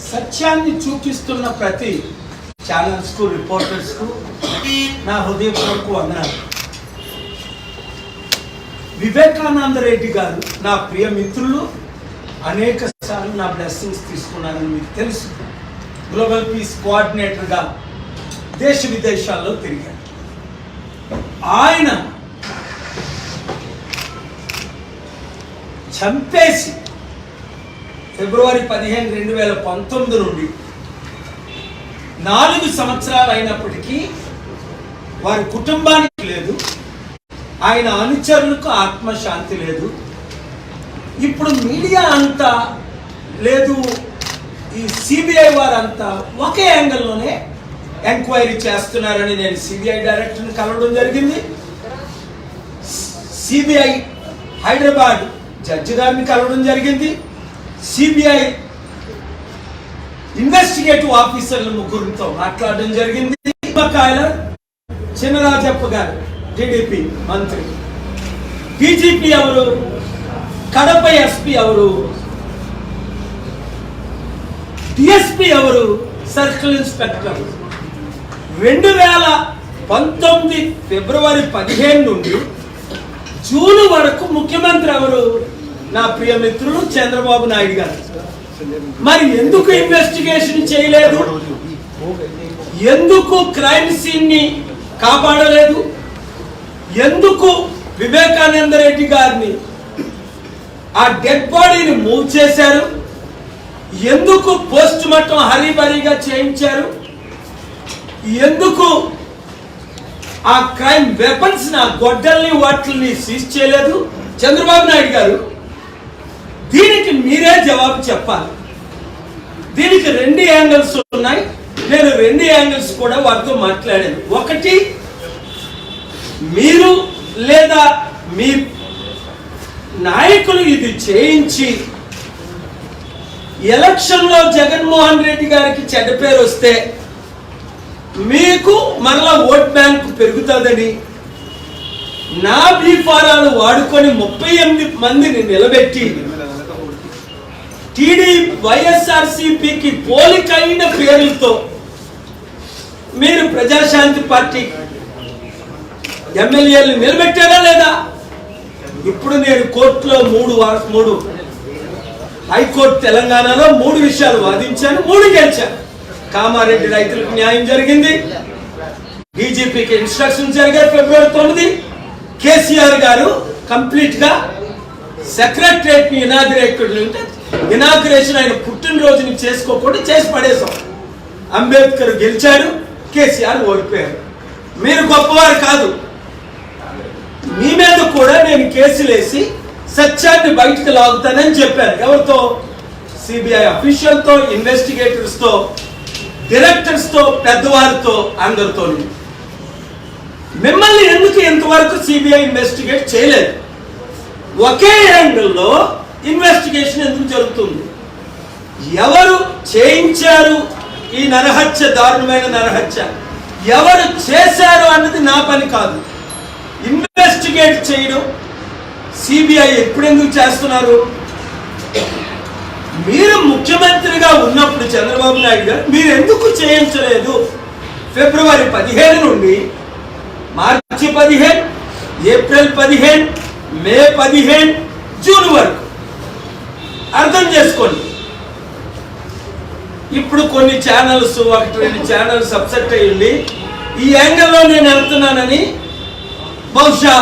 సత్యాన్ని చూపిస్తున్న ప్రతి ఛానల్స్కు, రిపోర్టర్స్కు నా హృదయపూర్వక వందనాలు. వివేకానంద రెడ్డి గారు నా ప్రియ మిత్రులు, అనేక సార్లు నా బ్లెస్సింగ్స్ తీసుకున్నారని మీకు తెలుసు. గ్లోబల్ పీస్ కోఆర్డినేటర్గా దేశ విదేశాల్లో తిరిగారు. ఆయన చంపేసి ఫిబ్రవరి 15, 2019 నుండి 4 సంవత్సరాలు అయినప్పటికీ వారి కుటుంబానికి లేదు, ఆయన అనుచరులకు ఆత్మశాంతి లేదు. ఇప్పుడు మీడియా అంతా లేదు, ఈ సిబిఐ వారంతా ఒకే యాంగిల్లోనే ఎంక్వైరీ చేస్తున్నారని నేను సిబిఐ డైరెక్టర్ని కలవడం జరిగింది. సిబిఐ హైదరాబాద్ జడ్జి గారిని కలవడం జరిగింది. సిబిఐ ఇన్వెస్టిగేటివ్ ఆఫీసర్లు 3 మాట్లాడడం జరిగింది. చినరాజప్ప గారు టీడీపీ మంత్రి, బీజేపీ ఎవరు, కడప ఎస్పీ ఎవరు, డిఎస్పీ ఎవరు, సర్కిల్ ఇన్స్పెక్టర్. 2019 ఫిబ్రవరి 15 నుండి జూన్ వరకు ముఖ్యమంత్రి ఎవరు, నా ప్రియ మిత్రులు చంద్రబాబు నాయుడు గారు. మరి ఎందుకు ఇన్వెస్టిగేషన్ చేయలేదు? ఎందుకు క్రైమ్ సీన్ ని కాపాడలేదు? ఎందుకు వివేకానంద రెడ్డి గారిని ఆ డెడ్ బాడీని మూవ్ చేశారు? ఎందుకు పోస్ట్ మార్టం హరీబరీగా చేయించారు? ఎందుకు ఆ క్రైమ్ వెపన్స్ ఆ గొడ్డల్ని వాటిని సీజ్ చేయలేదు? చంద్రబాబు నాయుడు గారు, దీనికి మీరే జవాబు చెప్పాలి. దీనికి 2 యాంగిల్స్ ఉన్నాయి. నేను 2 యాంగిల్స్ కూడా వారితో మాట్లాడాను. ఒకటి, మీరు లేదా మీ నాయకులు ఇది చేయించి ఎలక్షన్లో జగన్మోహన్ రెడ్డి గారికి చెడ్డ పేరు వస్తే మీకు మరలా ఓట్ బ్యాంక్ పెరుగుతుందని నా బీఫారాలు వాడుకొని 38 మందిని నిలబెట్టి వైఎస్ఆర్సీపీకి పోలికైన పేర్లతో మీరు ప్రజాశాంతి పార్టీ ఎమ్మెల్యేలు నిలబెట్టారా లేదా? ఇప్పుడు నేను కోర్టులో 3 హైకోర్టు తెలంగాణలో 3 విషయాలు వాదించాను, 3 గెలిచాను. కామారెడ్డి రైతులకు న్యాయం జరిగింది, బీజేపీకి ఇన్స్ట్రక్షన్ జరిగాయి. ఫిబ్రవరి 9 కేసీఆర్ గారు కంప్లీట్ గా సెక్రటరేట్ ఇనాగ్రేషన్ ఆయన పుట్టినరోజుని చేసుకోకుండా చేసి పడేశాం. అంబేద్కర్ గెలిచాడు, కేసీఆర్ ఓడిపోయారు. మీరు గొప్పవారు కాదు. మీ మీద కూడా నేను కేసులు వేసి సత్యాన్ని బయటకు లాగుతానని చెప్పాను. ఎవరితో? సిబిఐ అఫీషియల్తో, ఇన్వెస్టిగేటర్స్తో, డైరెక్టర్స్తో, పెద్దవారితో, అందరితో. మిమ్మల్ని ఎందుకు ఇంతవరకు సిబిఐ ఇన్వెస్టిగేట్ చేయలేదు? ఒకే యాంగిల్లో ఇన్వెస్టిగేషన్ ఎందుకు జరుగుతుంది? ఎవరు చేయించారు ఈ నరహత్య, దారుణమైన నరహత్య, ఎవరు చేశారు అన్నది నా పని కాదు. ఇన్వెస్టిగేట్ చేయడం సిబిఐ ఎప్పుడెందుకు చేస్తున్నారు? మీరు ముఖ్యమంత్రిగా ఉన్నప్పుడు చంద్రబాబు నాయుడు గారు మీరు ఎందుకు చేయించలేదు? ఫిబ్రవరి 15 నుండి మార్చి 15, ఏప్రిల్ 15, మే 15, జూన్ వరకు అర్థం చేసుకోండి. ఇప్పుడు కొన్ని ఛానల్స్, 1-2 ఛానల్స్ అప్సెట్ అయ్యింది. ఈ యాంగిల్లో నేను వెళ్తున్నానని బహుశా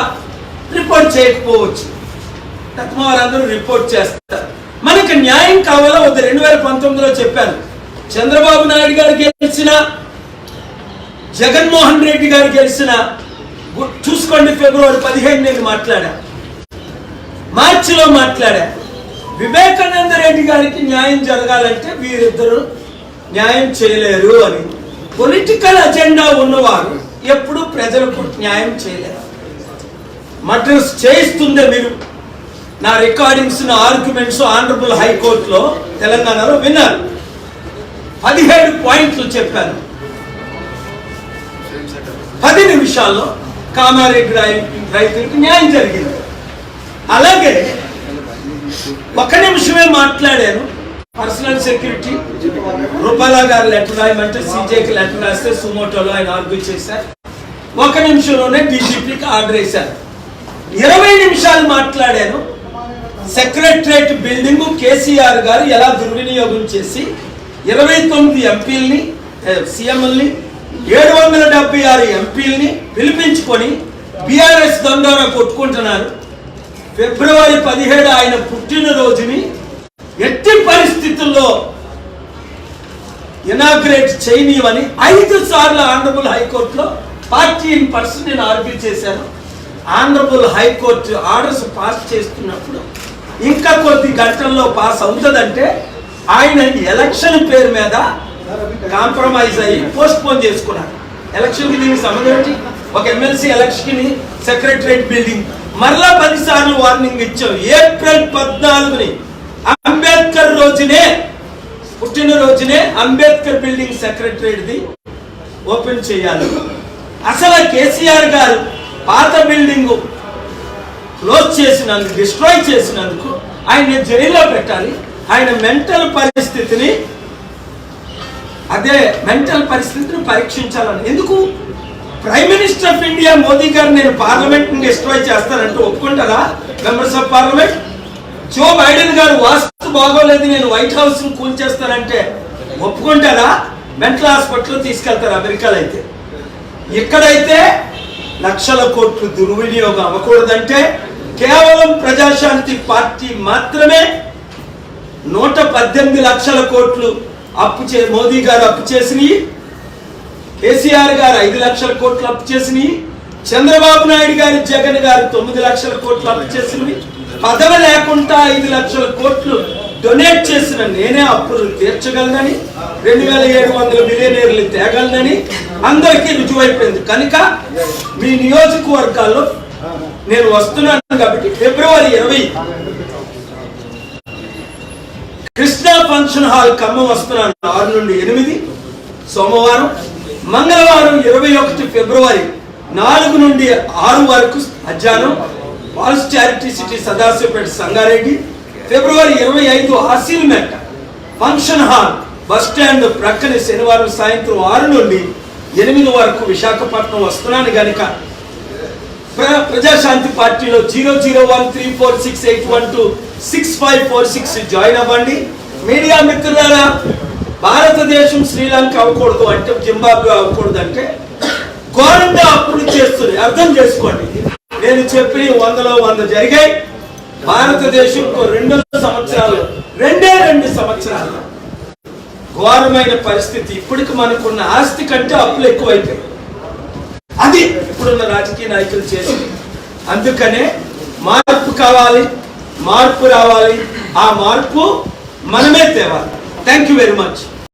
రిపోర్ట్ చేయకపోవచ్చు. వారందరూ రిపోర్ట్ చేస్తారు. మనకు న్యాయం కావాలా వద్ద? 2019లో చెప్పాను. చంద్రబాబు నాయుడు గారు గెలిచిన, జగన్మోహన్ రెడ్డి గారు గెలిచిన, చూసుకోండి. ఫిబ్రవరి 15 నేను మాట్లాడా, మార్చిలో మాట్లాడా. వివేకానంద రెడ్డి గారికి న్యాయం జరగాలంటే వీరిద్దరూ న్యాయం చేయలేరు అని. పొలిటికల్ అజెండా ఉన్నవారు ఎప్పుడు ప్రజలకు న్యాయం చేయలేరు. మర్డర్స్ చేయిస్తుందే మీరు. నా రికార్డింగ్స్, నా ఆర్గ్యుమెంట్స్ ఆనరబుల్ హైకోర్టులో తెలంగాణలో విన్నారు. 17 పాయింట్లు చెప్పాను. 10 నిమిషాల్లో కామారెడ్డి రైతులకు న్యాయం జరిగింది. అలాగే 1 నిమిషమే మాట్లాడాను. పర్సనల్ సెక్యూరిటీ రూపాలా గారు లెటర్ రాయమంటే సీజేకి లెటర్ రాస్తే సుమోటోలో ఆయన ఆర్గ్యూ చేశారు. 1 నిమిషంలోనే డీజీపీకి ఆర్డర్ వేశారు. 20 నిమిషాలు మాట్లాడాను. సెక్రటరేట్ బిల్డింగ్ కేసీఆర్ గారు ఎలా దుర్వినియోగం చేసి 29 ఎంపీలని సీఎంలని 776 ఎంపీలని పిలిపించుకొని బీఆర్ఎస్ దండోరా కొట్టుకుంటున్నారు. ఫిబ్రవరి 17 ఆయన పుట్టినరోజుని ఎట్టి పరిస్థితుల్లో ఇనాగ్రేట్ చేయనివని 5 సార్లు ఆనరబుల్ హైకోర్టులో పార్టీ ఇన్ పర్సన్ నేను ఆర్గ్యూ చేశాను. ఆనరబుల్ హైకోర్టు ఆర్డర్స్ పాస్ చేస్తున్నప్పుడు ఇంకా కొద్ది గంటల్లో పాస్ అవుతుందంటే ఆయన ఎలక్షన్ పేరు మీద కాంప్రమైజ్ అయ్యి పోస్ట్ పోన్ చేసుకున్నారు. ఎలక్షన్కి దీనికి సంబంధం ఏంటి? ఒక ఎమ్మెల్సీ ఎలక్షన్ సెక్రటరేట్ బిల్డింగ్ మరలా 10 సార్లు వార్నింగ్ ఇచ్చాం. ఏప్రిల్ 14ని అంబేద్కర్ రోజునే పుట్టినరోజునే అంబేద్కర్ బిల్డింగ్ సెక్రటరేట్ది ఓపెన్ చేయాలి. అసలు కేసీఆర్ గారు పాత బిల్డింగ్ క్లోజ్ చేసినందుకు డిస్ట్రాయ్ చేసినందుకు ఆయన జైల్లో పెట్టాలి. ఆయన మెంటల్ పరిస్థితిని పరీక్షించాలని ఎందుకు? Prime minister of India Modi గారు నేను పార్లమెంట్ ని డిస్ట్రాయ్ చేస్తానంటూ ఒప్పుకుంటారా members of parliament? Joe Biden గారు వాస్తు బాగోలేదు నేను వైట్ హౌస్ ని కూల్చేస్తానంటే ఒప్పుకుంటారా? మెంటల్ హాస్పిటల్ తీసుకెళ్తారు అమెరికాలో. అయితే ఇక్కడైతే లక్షల కోట్లు దుర్వినియోగం అవ్వకూడదంటే కేవలం ప్రజాశాంతి పార్టీ మాత్రమే 118 లక్షల కోట్లు మోదీ గారు అప్పు చేసినవి, కేసీఆర్ గారు 5 లక్షల కోట్లు అప్పు చేసినవి, చంద్రబాబు నాయుడు గారు జగన్ గారు 9 లక్షల కోట్లు అప్పు చేసినవి, పదవి లేకుండా 5 లక్షల కోట్లు డొనేట్ చేసిన నేనే అప్పులు తీర్చగలనని 2700 మిలియనీర్లు తేగలనని అందరికీ రుజువైపోయింది. కనుక మీ నియోజకవర్గాల్లో నేను వస్తున్నాను కాబట్టి ఫిబ్రవరి 20 కృష్ణా ఫంక్షన్ హాల్ ఖమ్మం వస్తున్నాను 6 నుండి 8 సోమవారం. మంగళవారం 21 ఫిబ్రవరి 4 నుండి 6 వరకు మధ్యాహ్నం walls charity city Sadasivpet Sangareddy. ఫిబ్రవరి 25 ఆసిల్మెట్ ఫంక్షన్ హాల్ బస్ స్టాండ్ ప్రక్కనే శనివారం సాయంత్రం 6 నుండి 8 వరకు విశాఖపట్నం వస్తున్నాను. గనుక ప్రజాశాంతి పార్టీలో 00134681265546 జాయిన్ అవ్వండి. మీడియా మిత్రులారా, భారతదేశం శ్రీలంక అవ్వకూడదు అంటే, జింబాబ్వే అవ్వకూడదు అంటే ఘోరంగా అప్పులు చేస్తుంది. అర్థం చేసుకోండి. నేను చెప్పిన 100లో 100 జరిగాయి. భారతదేశం 2 సంవత్సరాలు 2 సంవత్సరాలు ఘోరమైన పరిస్థితి. ఇప్పటికి మనకున్న ఆస్తి కంటే అప్పులు ఎక్కువైపోయాయి. అది ఇప్పుడున్న రాజకీయ నాయకులు చేసింది. అందుకనే మార్పు కావాలి, మార్పు రావాలి. ఆ మార్పు మనమే తేవాలి. Thank you very much.